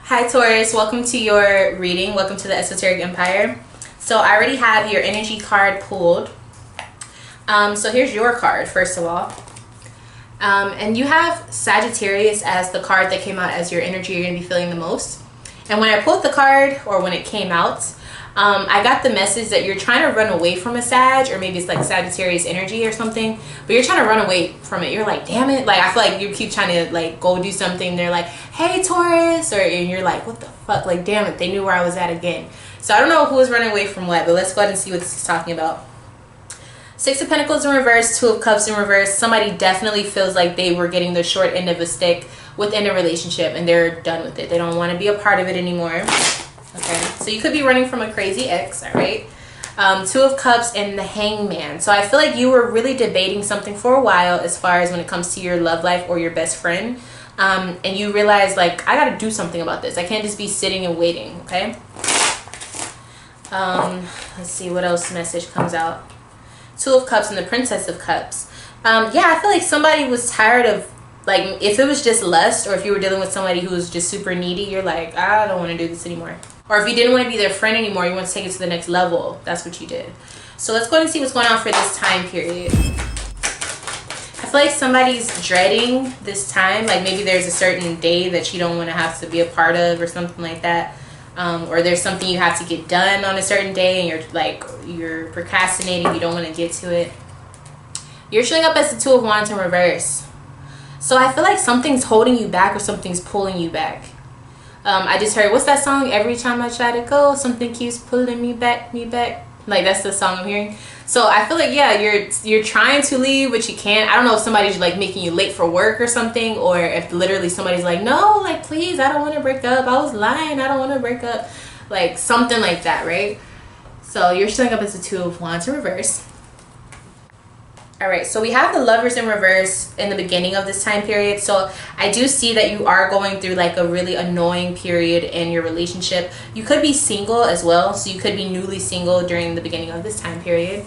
Hi Taurus, welcome to your reading. Welcome to the Esoteric Empire. So I already have your energy card pulled. So here's your card, first of all. And you have Sagittarius as the card that came out as your energy you're going to be feeling the most. And when I pulled the card, or when it came out, I got the message that you're trying to run away from a Sag, or maybe it's like Sagittarius energy or something, but you're trying to run away from it. You're like, damn it. Like, I feel like you keep trying to like go do something. They're like, hey Taurus, and you're like, what the fuck? Like, damn it. They knew where I was at again. So I don't know who was running away from what, but let's go ahead and see what this is talking about. Six of Pentacles in reverse, Two of Cups in reverse. Somebody definitely feels like they were getting the short end of a stick within a relationship and they're done with it. They don't want to be a part of it anymore. Okay, so you could be running from a crazy ex, all right? Two of Cups and the Hangman. So I feel like you were really debating something for a while as far as when it comes to your love life or your best friend. And you realize, like, I got to do something about this. I can't just be sitting and waiting, okay? Let's see what else message comes out. Two of Cups and the Princess of Cups. Yeah, I feel like somebody was tired of, like, if it was just lust, or if you were dealing with somebody who was just super needy, you're like, I don't want to do this anymore. Or if you didn't want to be their friend anymore, you want to take it to the next level. That's what you did. So let's go ahead and see what's going on for this time period. I feel like somebody's dreading this time. Like, maybe there's a certain day that you don't want to have to be a part of or something like that. Or there's something you have to get done on a certain day and you're procrastinating. You don't want to get to it. You're showing up as the Two of Wands in reverse. So I feel like something's holding you back or something's pulling you back. I just heard, what's that song? Every time I try to go, something keeps pulling me back. Like, that's the song I'm hearing. So I feel like, yeah, you're trying to leave, but you can't. I don't know if somebody's like making you late for work or something, or if literally somebody's like, no, like, please, I don't want to break up. I was lying. I don't want to break up. Like, something like that, right? So you're showing up as the Two of Wands in reverse. All right, so we have the Lovers in reverse in the beginning of this time period. So I do see that you are going through like a really annoying period in your relationship. You could be single as well. So you could be newly single during the beginning of this time period.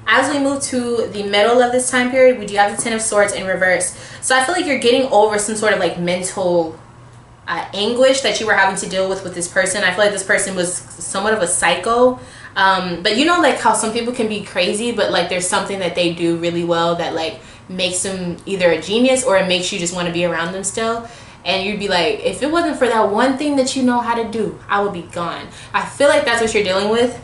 As we move to the middle of this time period, we do have the Ten of Swords in reverse. So I feel like you're getting over some sort of like mental anguish that you were having to deal with this person. I feel like this person was somewhat of a psycho. But you know, like how some people can be crazy, but like there's something that they do really well that like makes them either a genius or it makes you just want to be around them still. And you'd be like, if it wasn't for that one thing that you know how to do, I would be gone. I feel like that's what you're dealing with.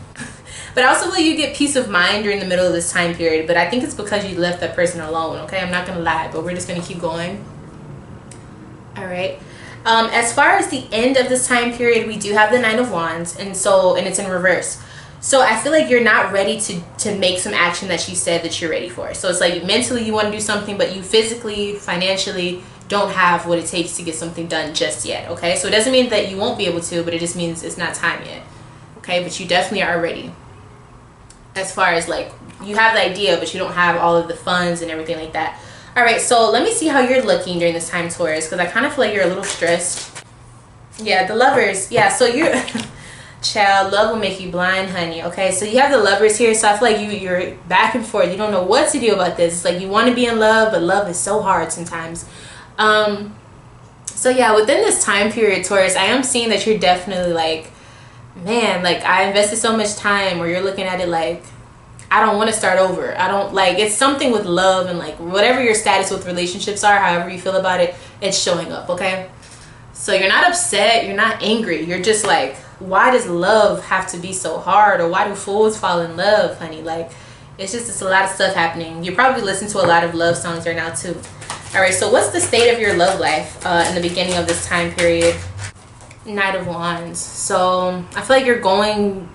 But I also feel like you get peace of mind during the middle of this time period. But I think it's because you left that person alone, okay? I'm not going to lie, but we're just going to keep going. All right. As far as the end of this time period, we do have the Nine of Wands, and it's in reverse. So I feel like you're not ready to make some action that you said that you're ready for. So it's like mentally you want to do something, but you physically, financially don't have what it takes to get something done just yet, okay? So it doesn't mean that you won't be able to, but it just means it's not time yet, okay? But you definitely are ready. As far as like, you have the idea, but you don't have all of the funds and everything like that. All right, so let me see how you're looking during this time, Taurus, because I kind of feel like you're a little stressed. Yeah, the Lovers. Yeah, so you're... Child, love will make you blind, honey. Okay, so you have the Lovers here, so I feel like you're back and forth. You don't know what to do about this. It's like you want to be in love, but love is so hard sometimes. So yeah, within this time period, Taurus, I am seeing that you're definitely like, man, like I invested so much time, or you're looking at it like, I don't want to start over. I don't like, it's something with love and like whatever your status with relationships are, however you feel about it, it's showing up, okay? So you're not upset, you're not angry, you're just like, why does love have to be so hard? Or why do fools fall in love, honey? Like, it's a lot of stuff happening. You probably listen to a lot of love songs right now too. All right, so what's the state of your love life in the beginning of this time period? Knight of Wands. So I feel like you're going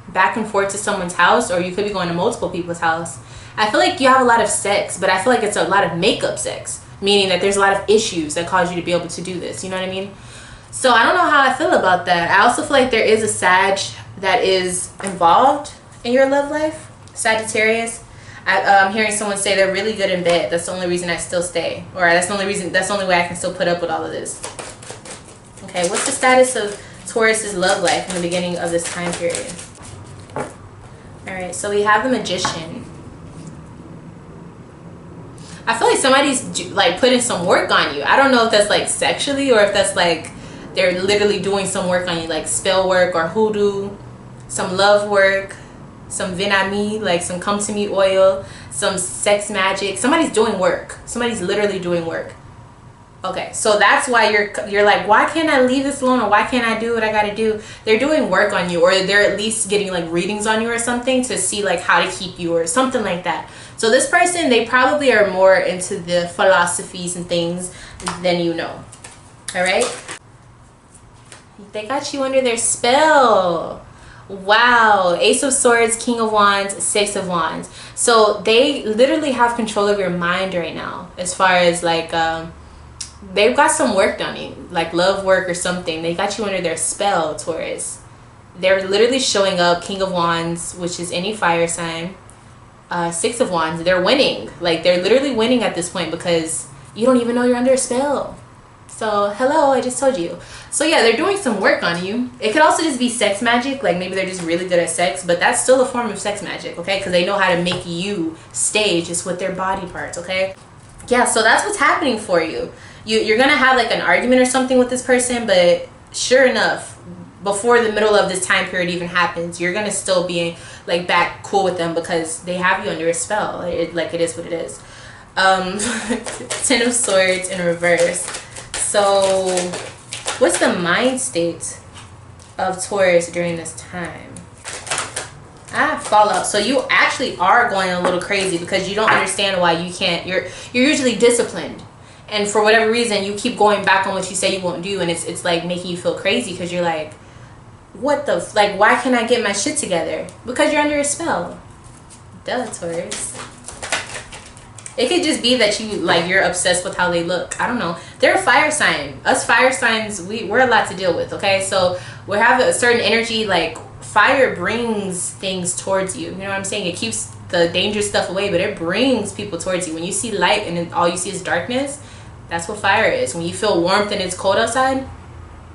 back and forth to someone's house, or you could be going to multiple people's house. I feel like you have a lot of sex, but I feel like it's a lot of makeup sex, meaning that there's a lot of issues that cause you to be able to do this. You know what I mean? So I don't know how I feel about that. I also feel like there is a Sag that is involved in your love life, Sagittarius. I'm hearing someone say they're really good in bed. That's the only reason I still stay, or that's the only way I can still put up with all of this. Okay, what's the status of Taurus's love life in the beginning of this time period? All right, so we have the Magician. I feel like somebody's like putting some work on you. I don't know if that's like sexually or if that's like they're literally doing some work on you, like spell work or hoodoo, some love work, some vinami, like some come to me oil, some sex magic. Somebody's doing work. Somebody's literally doing work. Okay, so that's why you're like, why can't I leave this alone, or why can't I do what I gotta do? They're doing work on you, or they're at least getting like readings on you or something to see like how to keep you or something like that. So this person, they probably are more into the philosophies and things than you know. All right, they got you under their spell. Wow. Ace of Swords, King of Wands, Six of Wands. So they literally have control of your mind right now, as far as like they've got some work done you, like love work or something. They got you under their spell, Taurus. They're literally showing up. King of Wands, which is any fire sign. Six of Wands, they're winning. Like they're literally winning at this point because you don't even know you're under a spell. So hello, I just told you. So yeah, they're doing some work on you. It could also just be sex magic, like maybe they're just really good at sex, but that's still a form of sex magic, okay? Because they know how to make you stay just with their body parts, okay? Yeah, so that's what's happening for you. You're gonna have like an argument or something with this person, but sure enough, before the middle of this time period even happens, you're gonna still be like back cool with them because they have you under a spell. Like it is what it is. 10 of Swords in reverse. So what's the mind state of Taurus during this time? Fallout. So you actually are going a little crazy because you don't understand why you can't. You're usually disciplined, and for whatever reason you keep going back on what you say you won't do, and it's like making you feel crazy because you're like, what the like, why can't I get my shit together? Because you're under a spell. Duh, Taurus. It could just be that you're obsessed with how they look. I don't know. They're a fire sign. Us fire signs, we're a lot to deal with, okay? So we have a certain energy, like fire brings things towards you. You know what I'm saying? It keeps the dangerous stuff away, but it brings people towards you. When you see light and then all you see is darkness, that's what fire is. When you feel warmth and it's cold outside,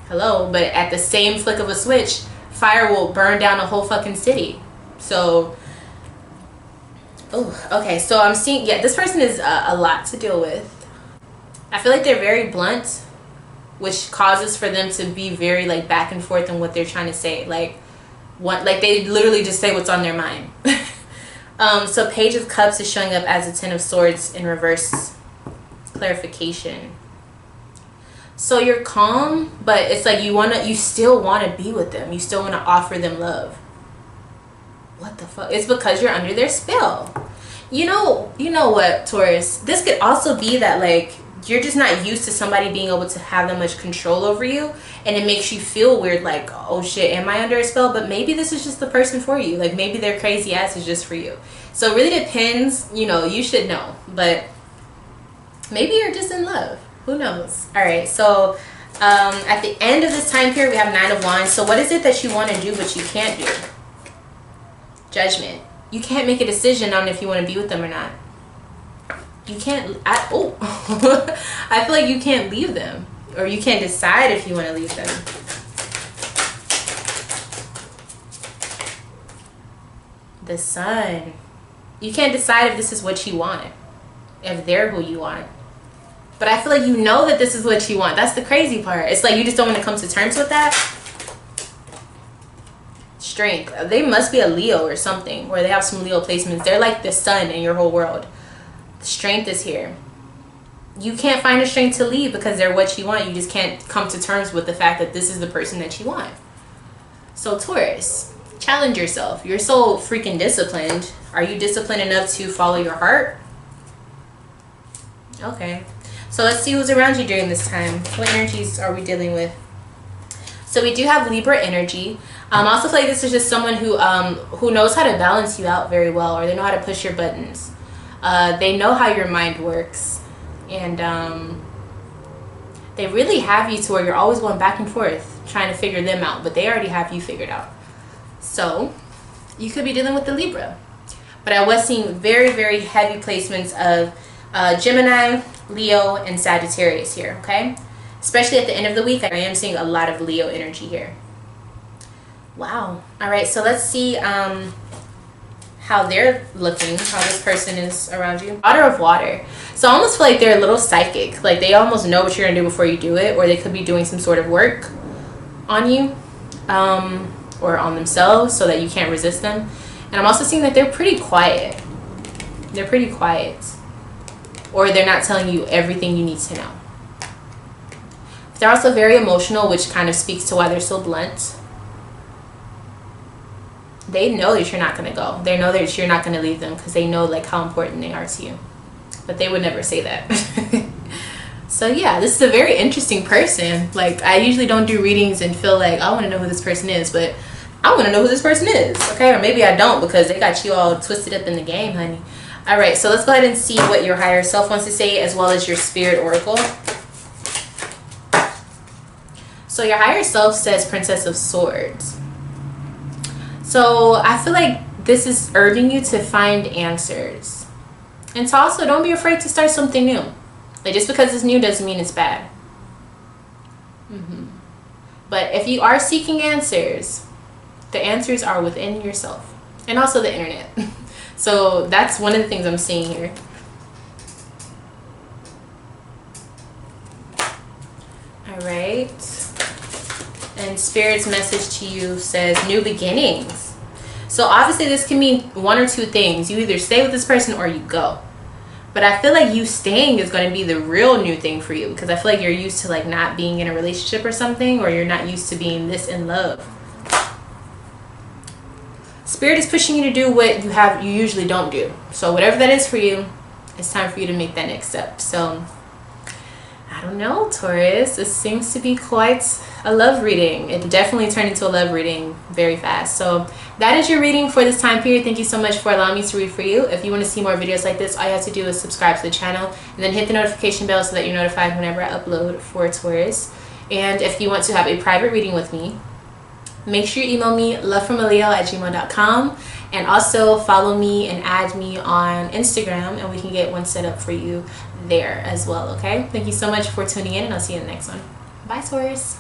hello, but at the same flick of a switch, fire will burn down a whole fucking city. So oh, okay, so I'm seeing, yeah, this person is a lot to deal with. I feel like they're very blunt, which causes for them to be very like back and forth in what they're trying to say. Like they literally just say what's on their mind. So Page of Cups is showing up as a 10 of Swords in reverse. Clarification. So you're calm, but it's like you still want to be with them. You still want to offer them love. What the fuck? It's because you're under their spell. You know what, Taurus? This could also be that like you're just not used to somebody being able to have that much control over you, and it makes you feel weird, like, oh shit, am I under a spell? But maybe this is just the person for you. Like maybe their crazy ass is just for you. So it really depends. You should know, but maybe you're just in love. Who knows? All right, so at the end of this time period we have 9 of Wands. So what is it that you want to do but you can't do? Judgment. You can't make a decision on if you want to be with them or not. You can't. I feel like you can't leave them, or you can't decide if you want to leave them. The Sun. You can't decide if this is what you want, if they're who you want. But I feel like you know that this is what you want. That's the crazy part. It's like you just don't want to come to terms with that. Strength. They must be a Leo or something, or they have some Leo placements. They're like the sun in your whole world. Strength is here. You can't find a strength to leave because they're what you want. You just can't come to terms with the fact that this is the person that you want. So Taurus, challenge yourself. You're so freaking disciplined. Are you disciplined enough to follow your heart? Okay, so let's see who's around you during this time. What energies are we dealing with? So we do have Libra energy. I also feel like this is just someone who knows how to balance you out very well, or they know how to push your buttons. They know how your mind works, and they really have you to where you're always going back and forth trying to figure them out, but they already have you figured out. So you could be dealing with the Libra. But I was seeing very, very heavy placements of Gemini, Leo, and Sagittarius here, okay? Especially at the end of the week, I am seeing a lot of Leo energy here. Wow. All right, so let's see how they're looking, how this person is around you. Daughter of water. So I almost feel like they're a little psychic. Like they almost know what you're gonna do before you do it, or they could be doing some sort of work on you, or on themselves, so that you can't resist them. And I'm also seeing that they're pretty quiet. They're pretty quiet, or they're not telling you everything you need to know. They're also very emotional, which kind of speaks to why they're so blunt. They know that you're not going to go. They know that you're not going to leave them, because they know like how important they are to you. But they would never say that. So yeah, this is a very interesting person. Like I usually don't do readings and feel like I want to know who this person is, but I want to know who this person is, okay? Or maybe I don't, because they got you all twisted up in the game, honey. All right, so let's go ahead and see what your higher self wants to say, as well as your spirit oracle. So your higher self says Princess of Swords. So I feel like this is urging you to find answers. And to also don't be afraid to start something new. Like just because it's new doesn't mean it's bad. But if you are seeking answers, the answers are within yourself. And also the internet. So that's one of the things I'm seeing here. All right. And Spirit's message to you says new beginnings. So obviously this can mean one or two things. You either stay with this person or you go. But I feel like you staying is going to be the real new thing for you, because I feel like you're used to like not being in a relationship or something, or you're not used to being this in love. Spirit is pushing you to do what you usually don't do. So whatever that is for you, it's time for you to make that next step. So I don't know, Taurus, this seems to be quite a love reading. It definitely turned into a love reading very fast. So that is your reading for this time period. Thank you so much for allowing me to read for you. If you want to see more videos like this, all you have to do is subscribe to the channel and then hit the notification bell so that you're notified whenever I upload for Taurus. And if you want to have a private reading with me, make sure you email me lovefromaleo@gmail.com, and also follow me and add me on Instagram, and we can get one set up for you there as well. Okay, thank you so much for tuning in, and I'll see you in the next one. Bye, Taurus.